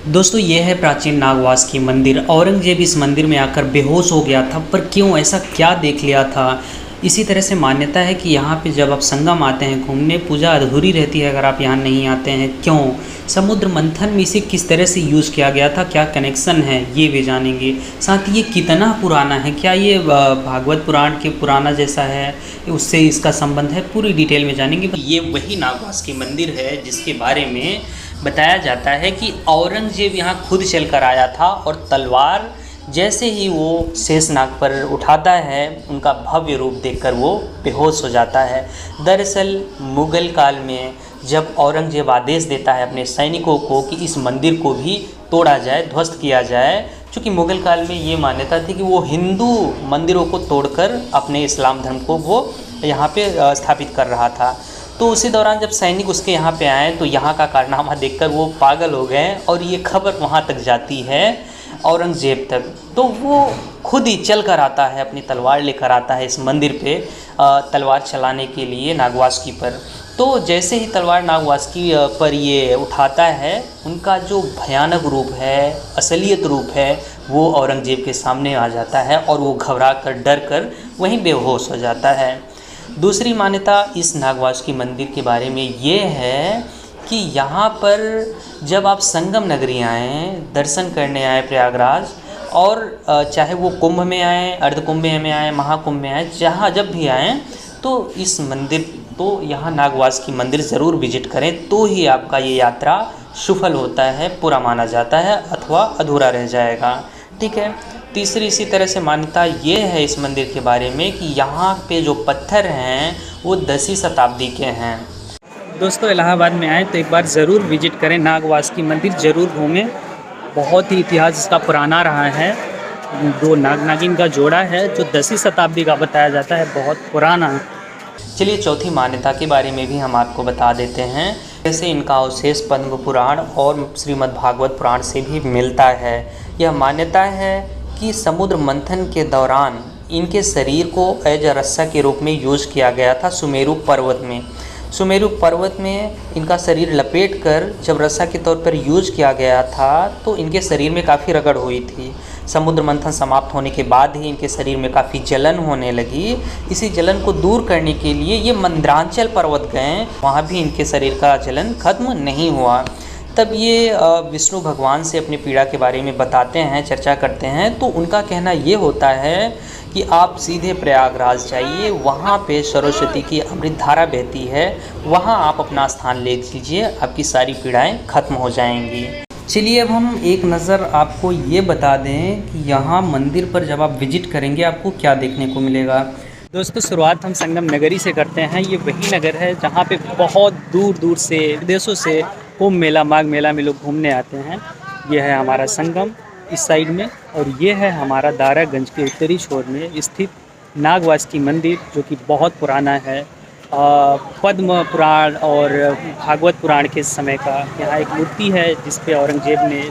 दोस्तों ये है प्राचीन नागवास की मंदिर। औरंगजेब इस मंदिर में आकर बेहोश हो गया था, पर क्यों, ऐसा क्या देख लिया था। इसी तरह से मान्यता है कि यहाँ पे जब आप संगम आते हैं घूमने, पूजा अधूरी रहती है अगर आप यहाँ नहीं आते हैं। क्यों, समुद्र मंथन में इसे किस तरह से यूज़ किया गया था, क्या कनेक्शन है, ये भी जानेंगे। साथ ही ये कितना पुराना है, क्या ये भागवत पुराण के पुराना जैसा है, उससे इसका संबंध है, पूरी डिटेल में जानेंगे। ये वही नागवास की मंदिर है जिसके बारे में बताया जाता है कि औरंगजेब यहाँ खुद चल कर आया था और तलवार जैसे ही वो शेषनाग पर उठाता है, उनका भव्य रूप देखकर वो बेहोश हो जाता है। दरअसल मुग़ल काल में जब औरंगजेब आदेश देता है अपने सैनिकों को कि इस मंदिर को भी तोड़ा जाए, ध्वस्त किया जाए, क्योंकि मुग़ल काल में ये मान्यता थी कि वो हिंदू मंदिरों को तोड़कर अपने इस्लाम धर्म को वो यहाँ पे स्थापित कर रहा था। तो उसी दौरान जब सैनिक उसके यहाँ पे आए तो यहाँ का कारनामा देखकर वो पागल हो गए और ये खबर वहाँ तक जाती है औरंगजेब तक। तो वो खुद ही चल कर आता है, अपनी तलवार लेकर आता है इस मंदिर पे तलवार चलाने के लिए नागवासुकी पर। तो जैसे ही तलवार नागवासुकी पर ये उठाता है, उनका जो भयानक रूप है, असलियत रूप है, वो औरंगजेब के सामने आ जाता है और वो घबरा कर, डर कर वहीं बेहोश हो जाता है। दूसरी मान्यता इस नागवासुकी मंदिर के बारे में ये है कि यहाँ पर जब आप संगम नगरी आएँ, दर्शन करने आए प्रयागराज, और चाहे वो कुंभ में आएँ, अर्ध कुंभ में आएँ, महाकुंभ में आएँ, जहाँ जब भी आएँ तो इस मंदिर, तो यहाँ नागवासुकी मंदिर ज़रूर विजिट करें, तो ही आपका ये यात्रा सफल होता है, पूरा माना जाता है, अथवा अधूरा रह जाएगा। ठीक है। तीसरी इसी तरह से मान्यता ये है इस मंदिर के बारे में कि यहाँ पे जो पत्थर हैं वो 10वीं शताब्दी के हैं। दोस्तों इलाहाबाद में आए तो एक बार ज़रूर विजिट करें, नागवासुकी मंदिर ज़रूर घूमें। बहुत ही इतिहास इसका पुराना रहा है। दो नाग नागिन का जोड़ा है जो 10वीं शताब्दी का बताया जाता है, बहुत पुराना। चलिए चौथी मान्यता के बारे में भी हम आपको बता देते हैं। जैसे इनका अवशेष पद्म पुराण और श्रीमद् भागवत पुराण से भी मिलता है। यह मान्यता है कि समुद्र मंथन के दौरान इनके शरीर को एज अ रस्सा के रूप में यूज़ किया गया था सुमेरु पर्वत में। सुमेरु पर्वत में इनका शरीर लपेटकर जब रस्सा के तौर पर यूज किया गया था तो इनके शरीर में काफ़ी रगड़ हुई थी। समुद्र मंथन समाप्त होने के बाद ही इनके शरीर में काफ़ी जलन होने लगी। इसी जलन को दूर करने के लिए ये मंद्रांचल पर्वत गए, वहाँ भी इनके शरीर का जलन खत्म नहीं हुआ। तब ये विष्णु भगवान से अपनी पीड़ा के बारे में बताते हैं, चर्चा करते हैं। तो उनका कहना ये होता है कि आप सीधे प्रयागराज जाइए, वहाँ पे सरस्वती की अमृत धारा बहती है, वहाँ आप अपना स्थान ले लीजिए, आपकी सारी पीड़ाएं खत्म हो जाएंगी। चलिए अब हम एक नज़र आपको ये बता दें कि यहाँ मंदिर पर जब आप विजिट करेंगे आपको क्या देखने को मिलेगा। दोस्तों शुरुआत हम संगम नगरी से करते हैं। ये वही नगर है जहाँ पे बहुत दूर दूर से, विदेशों से कुंभ मेला, माघ मेला में लोग घूमने आते हैं। ये है हमारा संगम इस साइड में, और ये है हमारा दारागंज के उत्तरी छोर में स्थित नागवासुकी मंदिर, जो कि बहुत पुराना है। पद्म पुराण और भागवत पुराण के समय का यहाँ एक मूर्ति है जिस पे औरंगजेब ने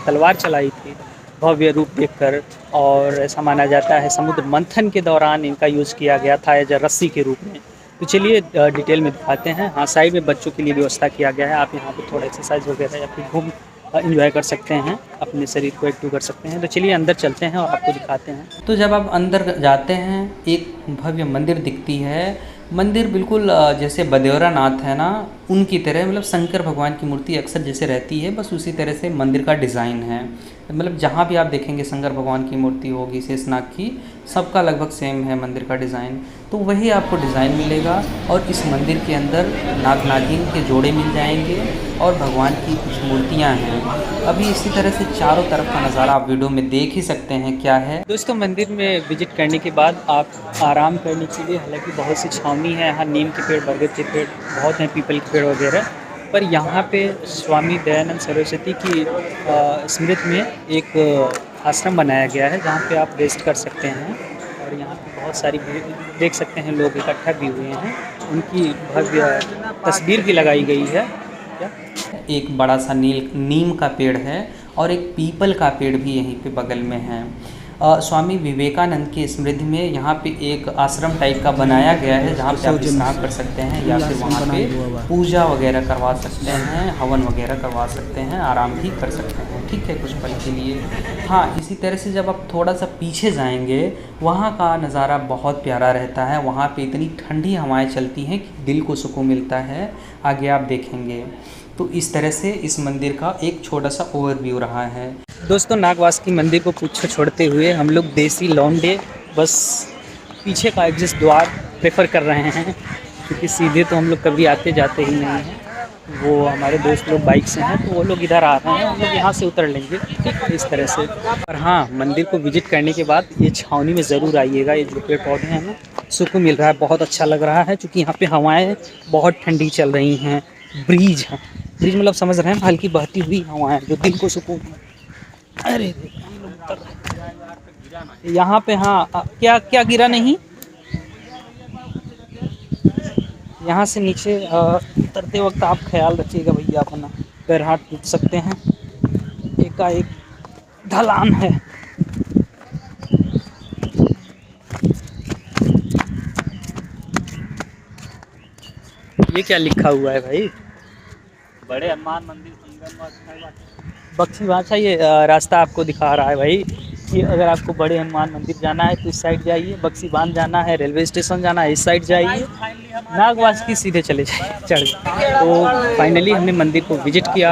तलवार चलाई थी भव्य रूप देखकर, और ऐसा माना जाता है समुद्र मंथन के दौरान इनका यूज़ किया गया था एज रस्सी के रूप में। तो चलिए डिटेल में दिखाते हैं। हाँ, साइड में बच्चों के लिए व्यवस्था किया गया है, आप यहाँ पे थोड़ा एक्सरसाइज वगैरह या फिर घूम एंजॉय कर सकते हैं, अपने शरीर को एक्टिव कर सकते हैं। तो चलिए अंदर चलते हैं और आपको दिखाते हैं। तो जब आप अंदर जाते हैं एक भव्य मंदिर दिखती है। मंदिर बिल्कुल जैसे बदेवरा नाथ है ना, उनकी तरह, मतलब शंकर भगवान की मूर्ति अक्सर जैसे रहती है, बस उसी तरह से मंदिर का डिज़ाइन है। मतलब जहाँ भी आप देखेंगे शंकर भगवान की मूर्ति होगी, शेषनाग की, सबका लगभग सेम है मंदिर का डिज़ाइन। तो वही आपको डिज़ाइन मिलेगा। और इस मंदिर के अंदर नाग नागिन के जोड़े मिल जाएंगे और भगवान की कुछ मूर्तियाँ हैं। अभी इसी तरह से चारों तरफ का नज़ारा आप वीडियो में देख ही सकते हैं क्या है। दोस्तों मंदिर में विजिट करने के बाद आप आराम करने के लिए, हालांकि बहुत सी छावनी है, यहाँ नीम के पेड़, बरगद के पेड़ बहुत हैं, पीपल के पेड़ वगैरह, पर यहाँ पे स्वामी दयानंद सरस्वती की स्मृति में एक आश्रम बनाया गया है जहाँ पे आप रेस्ट कर सकते हैं। और यहाँ पे बहुत सारी देख सकते हैं लोग इकट्ठा भी हुए हैं, उनकी भव्य तस्वीर भी लगाई गई है। एक बड़ा सा नीम का पेड़ है और एक पीपल का पेड़ भी यहीं पे बगल में है। स्वामी विवेकानंद की स्मृति में यहाँ पे एक आश्रम टाइप का बनाया गया है, जहाँ पे आप स्नान कर सकते हैं या फिर वहाँ पे पूजा वगैरह करवा सकते हैं, हवन वगैरह करवा सकते हैं, आराम भी कर सकते हैं, ठीक है, कुछ पल के लिए। हाँ, इसी तरह से जब आप थोड़ा सा पीछे जाएंगे, वहाँ का नज़ारा बहुत प्यारा रहता है। वहाँ पे इतनी ठंडी हवाएं चलती हैं कि दिल को सुकून मिलता है, आगे आप देखेंगे। तो इस तरह से इस मंदिर का एक छोटा सा ओवरव्यू रहा है। दोस्तों, नागवासुकी मंदिर को पीछे छोड़ते हुए हम लोग देसी लौंडे बस पीछे का एग्जिट द्वार प्रेफर कर रहे हैं, क्योंकि सीधे तो हम लोग कभी आते जाते ही नहीं हैं। वो हमारे दोस्त लोग बाइक से हैं, तो वो लोग इधर आ रहे हैं, हम लोग यहाँ से उतर लेंगे, ठीक, इस तरह से। और हाँ, मंदिर को विजिट करने के बाद ये छावनी में ज़रूर आइएगा। ये जो पेड़ पौधे हैं ना, सुकून मिल रहा है, बहुत अच्छा लग रहा है, क्योंकि यहाँ पे हवाएं बहुत ठंडी चल रही हैं। ब्रीज है, ब्रिज मतलब समझ रहे हैं, हल्की बहती हुई हवाएं जो दिल को सुकून। अरे यहाँ पे हाँ, क्या क्या गिरा नहीं, यहाँ से नीचे उतरते वक्त आप ख्याल रखिएगा भैया अपना, पैर हाथ टूट सकते हैं, एकाएक ढलान है। ये क्या लिखा हुआ है भाई? बड़े हनुमान मंदिर बक्सी भाषा, ये रास्ता आपको दिखा रहा है भाई कि अगर आपको बड़े हनुमान मंदिर जाना है तो इस साइड जाइए, बक्सी बांध जाना है, रेलवे स्टेशन जाना है इस साइड जाइए, नागवासुकी सीधे चले जाइए चढ़। तो फाइनली हमने मंदिर को विजिट किया,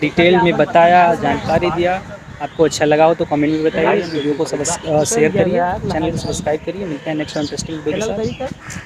डिटेल में बताया, जानकारी दिया। आपको अच्छा लगा हो तो कमेंट में बताइए, वीडियो को शेयर करिए, चैनल को सब्सक्राइब करिए। मिलते हैं नेक्स्ट इंटरेस्टिंग वीडियो के साथ।